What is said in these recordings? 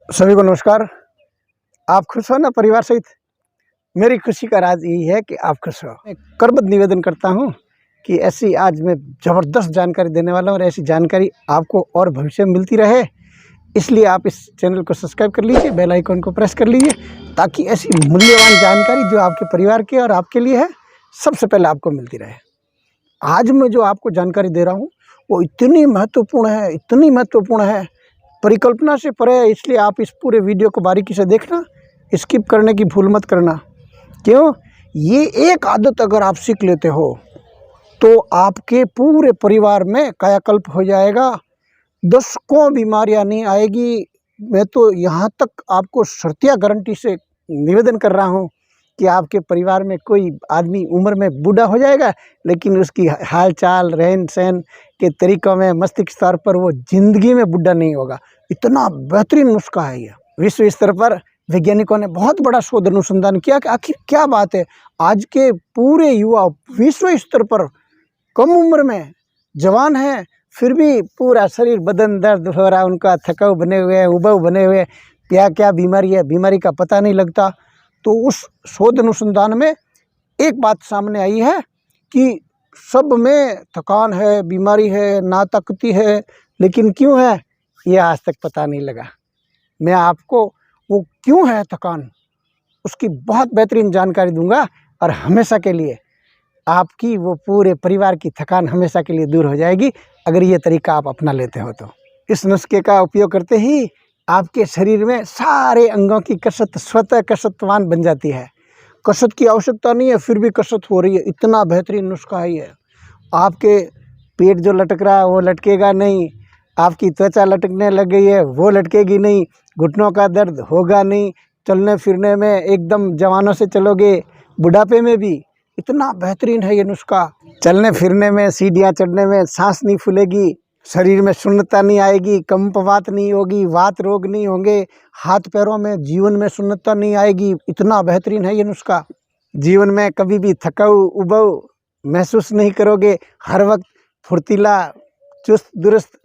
सभी को नमस्कार। आप खुश हो ना परिवार सहित? मेरी खुशी का राज यही है कि आप खुश हो। मैं करबद्ध निवेदन करता हूँ कि ऐसी आज मैं ज़बरदस्त जानकारी देने वाला हूँ और ऐसी जानकारी आपको और भविष्य में मिलती रहे। इसलिए आप इस चैनल को सब्सक्राइब कर लीजिए, बेल आइकन को प्रेस कर लीजिए, ताकि ऐसी मूल्यवान जानकारी जो आपके परिवार के और आपके लिए है, सबसे पहले आपको मिलती रहे। आज मैं जो आपको जानकारी दे रहा हूँ वो इतनी महत्वपूर्ण है, परिकल्पना से परे है। इसलिए आप इस पूरे वीडियो को बारीकी से देखना, स्किप करने की भूल मत करना। क्यों? ये एक आदत अगर आप सीख लेते हो तो आपके पूरे परिवार में कायाकल्प हो जाएगा, दशकों बीमारियां नहीं आएगी। मैं तो यहाँ तक आपको शर्तिया गारंटी से निवेदन कर रहा हूँ कि आपके परिवार में कोई आदमी उम्र में बूढ़ा हो जाएगा, लेकिन उसकी हाल चाल, रहन सहन के तरीक़ों में, मस्तिष्क स्तर पर वो ज़िंदगी में बूढ़ा नहीं होगा। इतना बेहतरीन नुस्खा है ये। विश्व स्तर पर वैज्ञानिकों ने बहुत बड़ा शोध अनुसंधान किया कि आखिर क्या बात है, आज के पूरे युवा विश्व स्तर पर कम उम्र में जवान हैं, फिर भी पूरा शरीर बदन दर्द हो रहा है, उनका थकाऊ बने हुए हैं, उबाऊ बने हुए, क्या क्या बीमारी है, बीमारी का पता नहीं लगता। तो उस शोध अनुसंधान में एक बात सामने आई है कि सब में थकान है, बीमारी है, नाताकती है, लेकिन क्यों है ये आज तक पता नहीं लगा। मैं आपको वो क्यों है थकान, उसकी बहुत बेहतरीन जानकारी दूंगा और हमेशा के लिए आपकी वो पूरे परिवार की थकान हमेशा के लिए दूर हो जाएगी, अगर ये तरीका आप अपना लेते हो तो। इस नुस्खे का उपयोग करते ही आपके शरीर में सारे अंगों की कसरत स्वतः कसरतवान बन जाती है। कसरत की आवश्यकता नहीं है, फिर भी कसरत हो रही है। इतना बेहतरीन नुस्खा है ये। आपके पेट जो लटक रहा है वो लटकेगा नहीं, आपकी त्वचा लटकने लग गई है वो लटकेगी नहीं, घुटनों का दर्द होगा नहीं, चलने फिरने में एकदम जवानों से चलोगे, बुढ़ापे में भी। इतना बेहतरीन है ये नुस्खा। चलने फिरने में, सीढ़ियाँ चढ़ने में सांस नहीं फूलेगी, शरीर में शून्यता नहीं आएगी, कंपवात नहीं होगी, वात रोग नहीं होंगे, हाथ पैरों में जीवन में शून्यता नहीं आएगी। इतना बेहतरीन है ये नुस्खा। जीवन में कभी भी थकाऊ उबाऊ महसूस नहीं करोगे, हर वक्त फुर्तीला, चुस्त दुरुस्त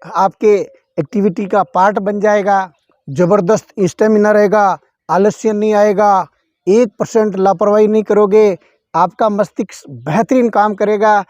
आपके एक्टिविटी का पार्ट बन जाएगा, ज़बरदस्त स्टेमिना रहेगा, आलस्य नहीं आएगा, 1% लापरवाही नहीं करोगे, आपका मस्तिष्क बेहतरीन काम करेगा,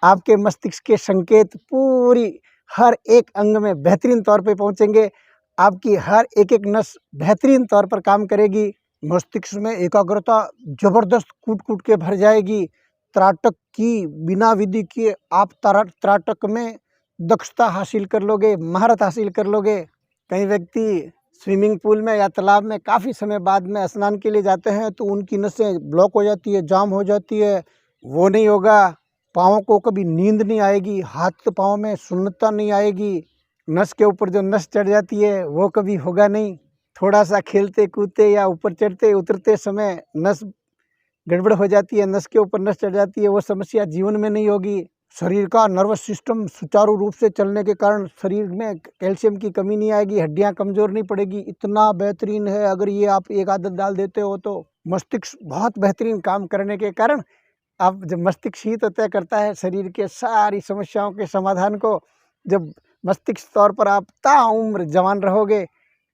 आपके मस्तिष्क के संकेत पूरी हर एक अंग में बेहतरीन तौर पे पहुंचेंगे, आपकी हर एक एक नस बेहतरीन तौर पर काम करेगी, मस्तिष्क में एकाग्रता ज़बरदस्त कूट कूट के भर जाएगी। त्राटक की बिना विधि किए आप त्राटक में दक्षता हासिल कर लोगे, महारत हासिल कर लोगे। कई व्यक्ति स्विमिंग पूल में या तालाब में काफ़ी समय बाद में स्नान के लिए जाते हैं तो उनकी नसें ब्लॉक हो जाती है, जाम हो जाती है, वो नहीं होगा। पाँव को कभी नींद नहीं आएगी, हाथ पाँव में शून्यता नहीं आएगी, नस के ऊपर जो नस चढ़ जाती है वो कभी होगा नहीं। थोड़ा सा खेलते कूदते या ऊपर चढ़ते उतरते समय नस गड़बड़ हो जाती है, नस के ऊपर नस चढ़ जाती है, वो समस्या जीवन में नहीं होगी। शरीर का नर्वस सिस्टम सुचारू रूप से चलने के कारण शरीर में कैल्शियम की कमी नहीं आएगी, हड्डियां कमज़ोर नहीं पड़ेगी। इतना बेहतरीन है। अगर ये आप एक आदत डाल देते हो तो मस्तिष्क बहुत बेहतरीन काम करने के कारण आप जब मस्तिष्क ही तो तय करता है शरीर के सारी समस्याओं के समाधान को। जब मस्तिष्क तौर पर आप ताउम्र जवान रहोगे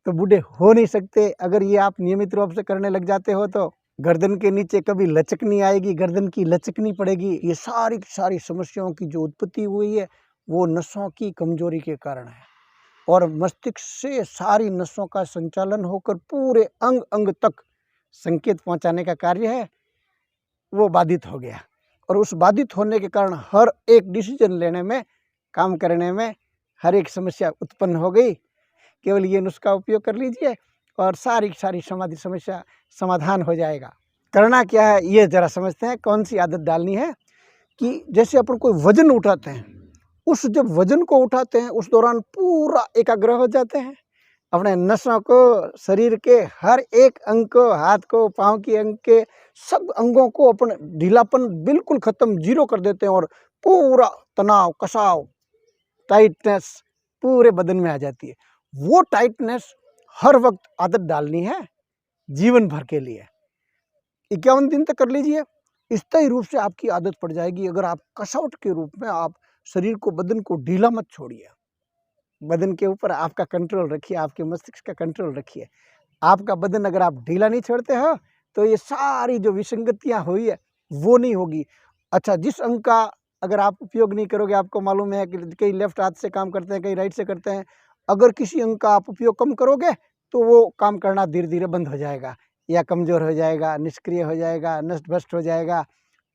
तो बूढ़े हो नहीं सकते। अगर ये आप नियमित रूप से करने लग जाते हो तो गर्दन के नीचे कभी लचक नहीं आएगी, गर्दन की लचक नहीं पड़ेगी। ये सारी सारी समस्याओं की जो उत्पत्ति हुई है वो नसों की कमजोरी के कारण है, और मस्तिष्क से सारी नसों का संचालन होकर पूरे अंग अंग तक संकेत पहुंचाने का कार्य है वो बाधित हो गया, और उस बाधित होने के कारण हर एक डिसीजन लेने में, काम करने में हर एक समस्या उत्पन्न हो गई। केवल ये नुस्खा उपयोग कर लीजिए और सारी सारी समस्या समाधान हो जाएगा। करना क्या है ये ज़रा समझते हैं। कौन सी आदत डालनी है कि जैसे अपन कोई वजन उठाते हैं, उस जब वजन को उठाते हैं उस दौरान पूरा एकाग्र हो जाते हैं, अपने नसों को, शरीर के हर एक अंग को, हाथ को, पाँव की अंग के सब अंगों को अपन ढीलापन बिल्कुल ख़त्म, जीरो कर देते हैं, और पूरा तनाव, कसाव, टाइटनेस पूरे बदन में आ जाती है। वो टाइटनेस हर वक्त आदत डालनी है जीवन भर के लिए। 51 दिन तक कर लीजिए, स्थायी रूप से आपकी आदत पड़ जाएगी। अगर आप कसौट के रूप में आप शरीर को, बदन को ढीला मत छोड़िए, बदन के ऊपर आपका कंट्रोल रखिए, आपके मस्तिष्क का कंट्रोल रखिए। आपका बदन अगर आप ढीला नहीं छोड़ते हो तो ये सारी जो विसंगतियाँ हुई है वो नहीं होगी। अच्छा, जिस अंग का अगर आप उपयोग नहीं करोगे, आपको मालूम है कि कई लेफ्ट हाथ से काम करते हैं, कई राइट से करते हैं, अगर किसी अंग का आप उपयोग कम करोगे तो वो काम करना धीरे धीरे बंद हो जाएगा या कमज़ोर हो जाएगा, निष्क्रिय हो जाएगा, नष्ट भ्रष्ट हो जाएगा।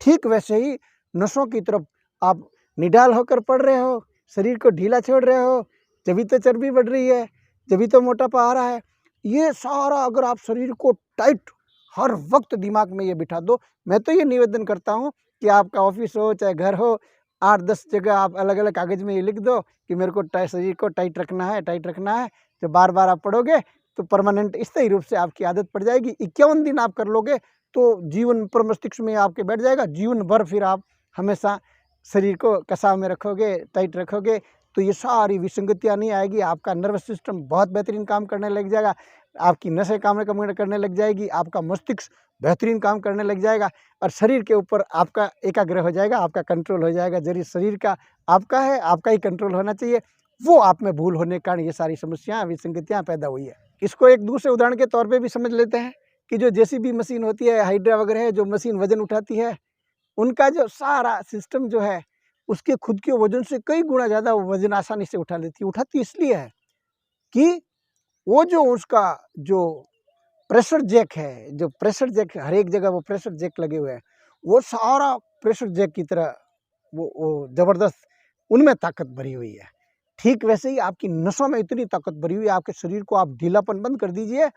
ठीक वैसे ही नसों की तरफ आप निडाल होकर पड़ रहे हो, शरीर को ढीला छोड़ रहे हो, जभी तो चर्बी बढ़ रही है, जभी तो मोटापा आ रहा है। ये सारा अगर आप शरीर को टाइट हर वक्त दिमाग में ये बिठा दो। मैं तो ये निवेदन करता हूँ कि आपका ऑफिस हो चाहे घर हो, 8-10 जगह आप अलग अलग कागज़ में ये लिख दो कि मेरे को शरीर को टाइट रखना है, टाइट रखना है। जब बार बार आप पढ़ोगे तो परमानेंट स्थायी रूप से आपकी आदत पड़ जाएगी। 51 दिन आप कर लोगे तो जीवन पर मस्तिष्क में आपके बैठ जाएगा। जीवन भर फिर आप हमेशा शरीर को कसाव में रखोगे, टाइट रखोगे तो ये सारी विसंगतियाँ नहीं आएगी। आपका नर्वस सिस्टम बहुत बेहतरीन काम करने लग जाएगा, आपकी नसें काम करने लग जाएगी, आपका मस्तिष्क बेहतरीन काम करने लग जाएगा और शरीर के ऊपर आपका एकाग्र हो जाएगा, आपका कंट्रोल हो जाएगा। जरिए शरीर का आपका है, आपका ही कंट्रोल होना चाहिए, वो आप में भूल होने के कारण ये सारी समस्याएं विसंगतियाँ पैदा हुई है। इसको एक दूसरे उदाहरण के तौर पे भी समझ लेते हैं कि जो जेसीबी मशीन होती है, हाइड्रा वगैरह है, जो मशीन वजन उठाती है, उनका जो सारा सिस्टम जो है उसके खुद के वजन से कई गुना ज़्यादा वजन आसानी से उठा लेती है। उठाती इसलिए है कि वो जो उसका जो प्रेशर जैक है, जो प्रेशर जैक हर एक जगह वो प्रेशर जैक लगे हुए हैं, वो सारा प्रेशर जैक की तरह वो ज़बरदस्त उनमें ताकत भरी हुई है। ठीक वैसे ही आपकी नसों में इतनी ताकत भरी हुई है, आपके शरीर को आप ढीलापन बंद कर दीजिए,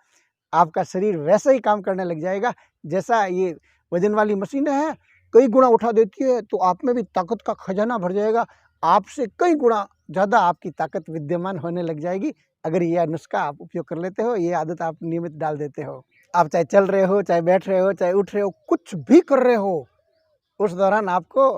आपका शरीर वैसा ही काम करने लग जाएगा जैसा ये वजन वाली मशीनें हैं, कई गुना उठा देती है तो आप में भी ताकत का खजाना भर जाएगा। आपसे कई गुना ज़्यादा आपकी ताकत विद्यमान होने लग जाएगी अगर यह नुस्खा आप उपयोग कर लेते हो, ये आदत आप नियमित डाल देते हो। आप चाहे चल रहे हो, चाहे बैठ रहे हो, चाहे उठ रहे हो, कुछ भी कर रहे हो, उस दौरान आपको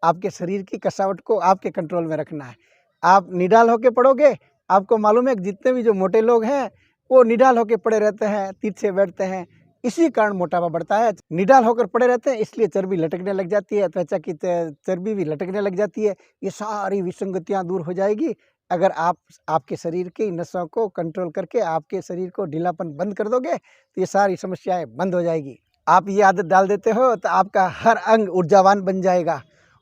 आपके शरीर की कसावट को आपके कंट्रोल में रखना है। आप निडाल होके पड़ोगे, आपको मालूम है कि जितने भी जो मोटे लोग हैं वो निडाल होके पड़े रहते हैं, तिरछे बैठते हैं, इसी कारण मोटापा बढ़ता है। निडाल होकर पड़े रहते हैं इसलिए चर्बी लटकने लग जाती है, त्वचा की चर्बी भी लटकने लग जाती है। ये सारी विसंगतियाँ दूर हो जाएगी अगर आप आपके शरीर की नसों को कंट्रोल करके आपके शरीर को ढीलापन बंद कर दोगे तो ये सारी समस्याएं बंद हो जाएगी। आप ये आदत डाल देते हो तो आपका हर अंग ऊर्जावान बन जाएगा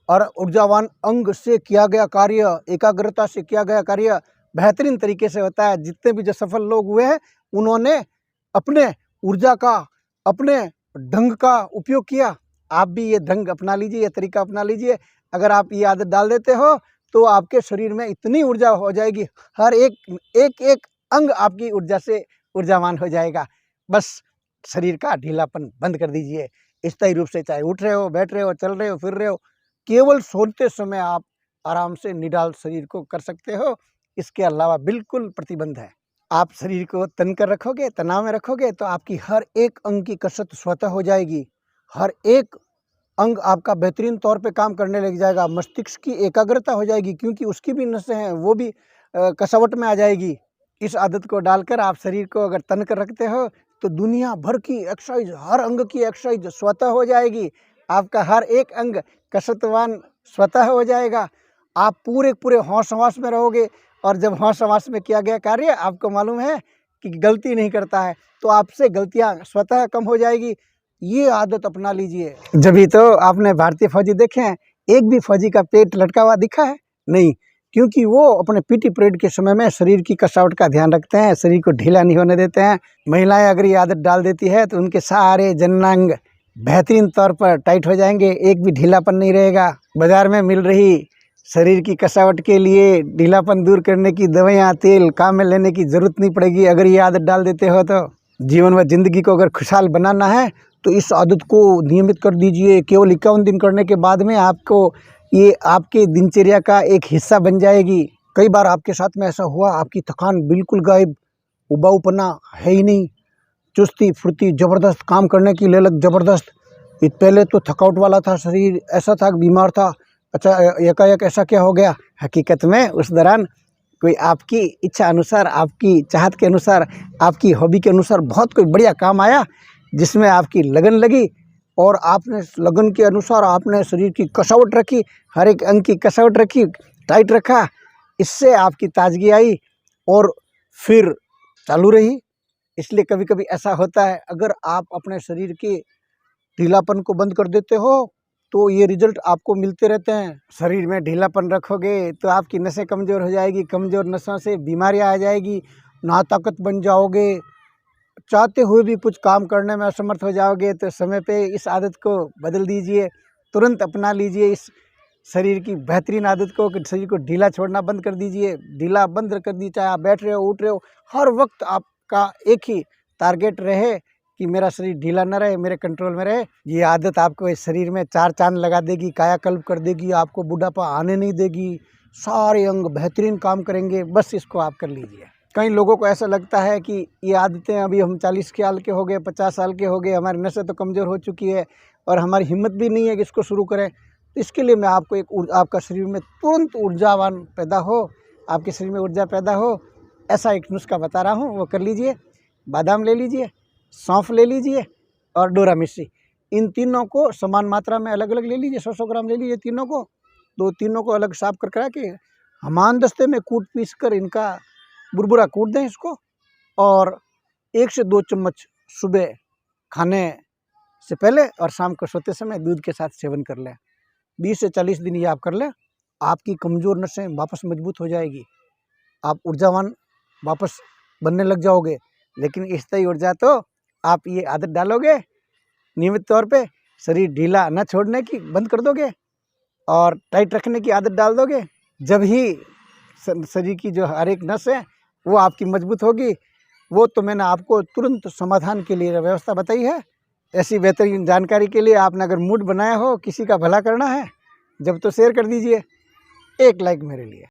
और ऊर्जावान अंग से किया गया कार्य, एकाग्रता से किया गया कार्य बेहतरीन तरीके से होता है। जितने भी जो सफल लोग हुए हैं उन्होंने अपने ऊर्जा का, अपने ढंग का उपयोग किया। आप भी ये ढंग अपना लीजिए, ये तरीका अपना लीजिए। अगर आप ये आदत डाल देते हो तो आपके शरीर में इतनी ऊर्जा हो जाएगी, हर एक अंग आपकी ऊर्जा से ऊर्जावान हो जाएगा। बस शरीर का ढीलापन बंद कर दीजिए। स्थायी रूप से चाहे उठ रहे हो, बैठ रहे हो, चल रहे हो, फिर रहे हो, केवल सोते समय आप आराम से निडाल शरीर को कर सकते हो। इसके अलावा बिल्कुल प्रतिबंध है। आप शरीर को तन कर रखोगे, तनाव में रखोगे तो आपकी हर एक अंग की कसरत स्वतः हो जाएगी। हर एक अंग आपका बेहतरीन तौर पे काम करने लग जाएगा। मस्तिष्क की एकाग्रता हो जाएगी क्योंकि उसकी भी नसें हैं, वो भी कसावट में आ जाएगी। इस आदत को डालकर आप शरीर को अगर तन कर रखते हो तो दुनिया भर की एक्सरसाइज, हर अंग की एक्सरसाइज स्वतः हो जाएगी। आपका हर एक अंग कसरतवान स्वतः हो जाएगा। आप पूरे होश हवास में रहोगे और जब होश हवास में किया गया कार्य आपको मालूम है कि गलती नहीं करता है तो आपसे गलतियां स्वतः कम हो जाएगी। ये आदत अपना लीजिए। जभी तो आपने भारतीय फौजी देखे हैं, एक भी फौजी का पेट लटका हुआ दिखा है? नहीं, क्योंकि वो अपने पीटी परेड के समय में शरीर की कसावट का ध्यान रखते हैं, शरीर को ढीला नहीं होने देते हैं। महिलाएं अगर ये आदत डाल देती है तो उनके सारे जननांग बेहतरीन तौर पर टाइट हो जाएंगे, एक भी ढीलापन नहीं रहेगा। बाजार में मिल रही शरीर की कसावट के लिए ढीलापन दूर करने की दवाइयाँ, तेल काम में लेने की ज़रूरत नहीं पड़ेगी अगर ये आदत डाल देते हो तो। जीवन व जिंदगी को अगर खुशहाल बनाना है तो इस आदत को नियमित कर दीजिए। केवल 51 दिन करने के बाद में आपको ये आपके दिनचर्या का एक हिस्सा बन जाएगी। कई बार आपके साथ में ऐसा हुआ, आपकी थकान बिल्कुल गायब, उबाऊपना है ही नहीं, चुस्ती फुर्ती ज़बरदस्त, काम करने की ललक ज़बरदस्त। पहले तो थकावट वाला था शरीर, ऐसा था बीमार था, अच्छा एकाएक ऐसा क्या हो गया। हकीकत में उस दौरान कोई आपकी इच्छा अनुसार, आपकी चाहत के अनुसार, आपकी हॉबी के अनुसार बहुत कोई बढ़िया काम आया जिसमें आपकी लगन लगी और आपने लगन के अनुसार आपने शरीर की कसावट रखी, हर एक अंग की कसावट रखी, टाइट रखा इससे आपकी ताजगी आई और फिर चालू रही। इसलिए कभी कभी ऐसा होता है, अगर आप अपने शरीर के ढीलापन को बंद कर देते हो तो ये रिजल्ट आपको मिलते रहते हैं। शरीर में ढीलापन रखोगे तो आपकी नसें कमज़ोर हो जाएगी, कमज़ोर नसों से बीमारियां आ जाएगी, ना ताकत बन जाओगे, चाहते हुए भी कुछ काम करने में असमर्थ हो जाओगे। तो समय पे इस आदत को बदल दीजिए, तुरंत अपना लीजिए इस शरीर की बेहतरीन आदत को कि शरीर को ढीला छोड़ना बंद कर दीजिए। ढीला बंद कर दीजिए, चाहे आप बैठ रहे हो उठ रहे हो, हर वक्त आपका एक ही टारगेट रहे कि मेरा शरीर ढीला न रहे, मेरे कंट्रोल में रहे। ये आदत आपको इस शरीर में चार चांद लगा देगी, कायाकल्प कर देगी, आपको बुढ़ापा आने नहीं देगी, सारे अंग बेहतरीन काम करेंगे। बस इसको आप कर लीजिए। कई लोगों को ऐसा लगता है कि ये आदतें, अभी हम 40 साल के हो गए, 50 साल के हो गए, हमारी नसें तो कमज़ोर हो चुकी है और हमारी हिम्मत भी नहीं है कि इसको शुरू करें। तो इसके लिए मैं आपको आपका शरीर में तुरंत ऊर्जावान पैदा हो, आपके शरीर में ऊर्जा पैदा हो, ऐसा एक नुस्खा बता रहा हूँ, वो कर लीजिए। बादाम ले लीजिए, सौंफ ले लीजिए और डोरा मिश्री, इन तीनों को समान मात्रा में अलग अलग ले लीजिए। 100-100 ग्राम ले लीजिए तीनों को। तो तीनों को अलग साफ कर करा के हमान दस्ते में कूट पीस कर इनका बुरबुरा कूट दें इसको, और 1 से 2 चम्मच सुबह खाने से पहले और शाम को सोते समय दूध के साथ सेवन कर लें। 20 से 40 दिन ये आप कर लें, आपकी कमज़ोर नसें वापस मजबूत हो जाएगी, आप ऊर्जावान वापस बनने लग जाओगे। लेकिन इस तरह ऊर्जा तो आप ये आदत डालोगे नियमित तौर पे, शरीर ढीला न छोड़ने की बंद कर दोगे और टाइट रखने की आदत डाल दोगे, जब ही शरीर की जो हर एक नस है वो आपकी मजबूत होगी। वो तो मैंने आपको तुरंत समाधान के लिए व्यवस्था बताई है। ऐसी बेहतरीन जानकारी के लिए आपने अगर मूड बनाया हो किसी का भला करना है, जब तो शेयर कर दीजिए, एक लाइक मेरे लिए।